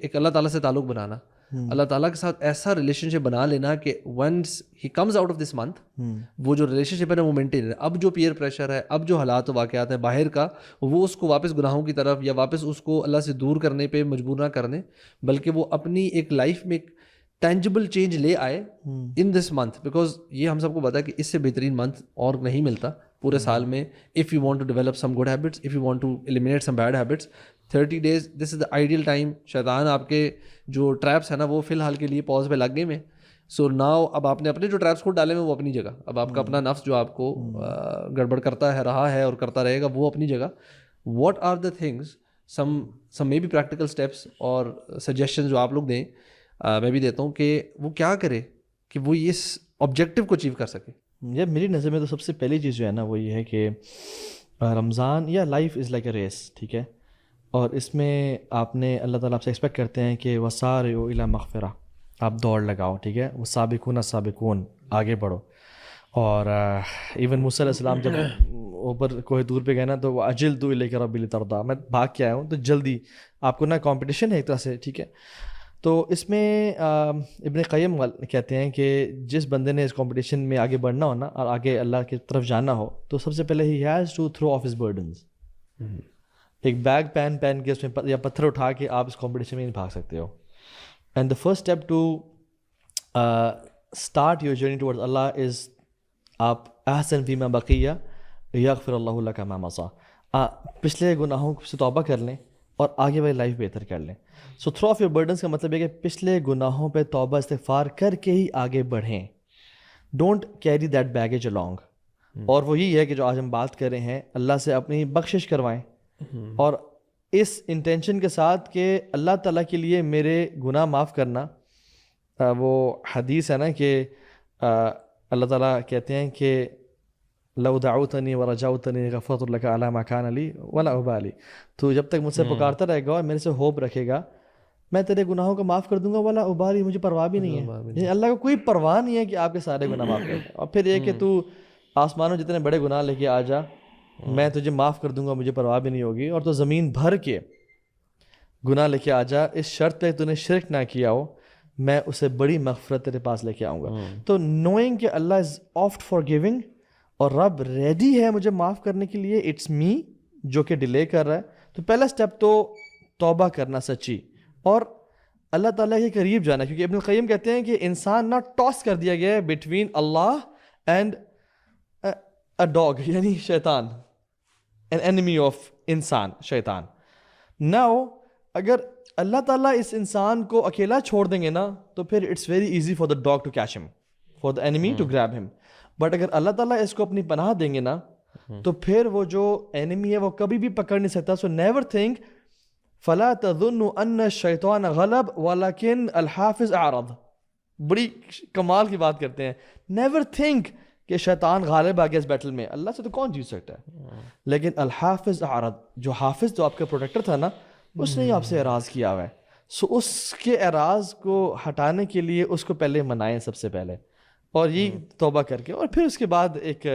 ایک اللہ تعالیٰ سے تعلق بنانا, اللہ تعالیٰ کے ساتھ ایسا ریلیشن شپ بنا لینا کہ ونس ہی comes out of this month, وہ جو ریلیشن شپ ہے نا وہ مینٹین ہے. اب جو پیئر پریشر ہے, اب جو حالات و واقعات ہیں باہر کا, وہ اس کو واپس گناہوں کی طرف یا واپس اس کو اللہ سے دور کرنے پہ مجبور نہ کرنے, بلکہ وہ اپنی ایک لائف میں ایک ٹینجبل چینج لے آئے ان دس منتھ. بیکاز یہ ہم سب کو پتا ہے کہ اس سے بہترین منتھ اور نہیں ملتا پورے سال میں. If you want to develop some good habits, if you want to eliminate some bad habits, 30 days this is the ideal time. شیطان آپ کے جو ٹریپس ہیں نا وہ فی الحال کے لیے پاز پہ لگ گئے میں. سو ناؤ اب آپ نے اپنے جو ٹریپس خود ڈالے ہیں وہ اپنی جگہ, اب آپ کا اپنا نفس جو آپ کو گڑبڑ کرتا ہے رہا ہے اور کرتا رہے گا وہ اپنی جگہ. What are the things, some may be practical steps اور سجیشن جو آپ لوگ دیں, میں بھی دیتا ہوں کہ وہ کیا کرے کہ وہ اس آبجیکٹیو کو اچیو کر سکے. یہ میری نظر میں تو سب سے پہلی چیز جو ہے نا وہ یہ ہے کہ رمضان یا life is like a race, ٹھیک ہے, اور اس میں آپ نے اللہ تعالیٰ آپ سے ایکسپیکٹ کرتے ہیں کہ وسارعوا الی مغفرہ, آپ دوڑ لگاؤ, ٹھیک ہے, وہ سابقون السابقون, آگے بڑھو. اور ایون موسیٰ علیہ السلام جب اوپر کوہ طور پہ گئے نا تو وہ اجلت الیک ربی لترضیٰ, میں بھاگ کے آیا ہوں تو جلدی, آپ کو نا کمپٹیشن ہے ایک طرح سے, ٹھیک ہے. تو اس میں ابن قیم کہتے ہیں کہ جس بندے نے اس کمپٹیشن میں آگے بڑھنا ہو نا اور آگے اللہ کی طرف جانا ہو تو سب سے پہلے ہی has to throw off his burdens. ایک بیگ پہن کے اس میں یا پتھر اٹھا کے آپ اس کمپٹیشن میں نہیں بھاگ سکتے ہو. And the first step to start your journey towards Allah is آپ احسن فیما بقیہ یغفر اللہ لک ما مضی, پچھلے گناہوں سے توبہ کر لیں اور آگے والی لائف بہتر کر لیں. So through of your burdens کا مطلب ہے کہ پچھلے گناہوں پہ توبہ استغفار کر کے ہی آگے بڑھیں. Don't carry that baggage along. اور وہ یہی ہے کہ جو آج ہم بات کر رہے ہیں, اللہ سے اپنی بخشش کروائیں اور اس انٹینشن کے ساتھ کہ اللہ تعالیٰ کے لیے میرے گناہ معاف کرنا. وہ حدیث ہے نا کہ اللہ تعالیٰ کہتے ہیں کہ لو دعوتنی ورجوتنی غفرت لک علی ما کان لی ولا ابالی, تو جب تک مجھ سے پکارتا رہے گا اور میرے سے ہوپ رکھے گا میں تیرے گناہوں کو معاف کر دوں گا, ولا ابالی, مجھے پرواہ بھی نہیں ہے. یعنی اللہ کو کوئی پرواہ نہیں ہے کہ آپ کے سارے گناہ معاف کر. اور پھر یہ کہ تو آسمانوں جتنے بڑے گناہ لے کے آ جا, میں تجھے معاف کر دوں گا, مجھے پرواہ بھی نہیں ہوگی. اور تو زمین بھر کے گناہ لے کے آ جا, اس شرط پہ تو نے شرک نہ کیا ہو, میں اسے بڑی مغفرت تیرے پاس لے کے آؤں گا. تو نوئنگ کہ اللہ از آفٹ فار گیونگ اور رب ریڈی ہے مجھے معاف کرنے کے لیے, اٹس می جو کہ ڈیلے کر رہا ہے. تو پہلا اسٹیپ تو توبہ کرنا سچی اور اللہ تعالیٰ کے قریب جانا, کیونکہ ابن القیم کہتے ہیں کہ انسان نہ ٹاس کر دیا گیا ہے between Allah and a dog, یعنی شیطان, این اینیمی آف انسان, شیطان. ناؤ اگر اللہ تعالیٰ اس انسان کو اکیلا چھوڑ دیں گے نا تو پھر it's very easy for the dog to catch him, for the enemy to grab him. But اگر اللہ تعالیٰ اس کو اپنی پناہ دیں گے نا تو پھر وہ جو اینیمی ہے وہ کبھی بھی پکڑ نہیں سکتا. سو نیور تھنک فلا تظنوا ان الشیطان غلب ولکن الحافظ اعرض. بڑی کمال کی بات کرتے ہیں, نیور تھنک کہ شیطان غالب آ گیا اس بیٹل میں, اللہ سے تو کون جیت سکتا ہے. لیکن الحافظ اعرض, جو حافظ جو آپ کا پروٹیکٹر تھا نا اس نے آپ سے اعراض کیا ہوا ہے. سو اس کے اعراض کو ہٹانے کے لیے اس کو پہلے منائیں سب سے پہلے, اور یہ توبہ کر کے, اور پھر اس کے بعد ایک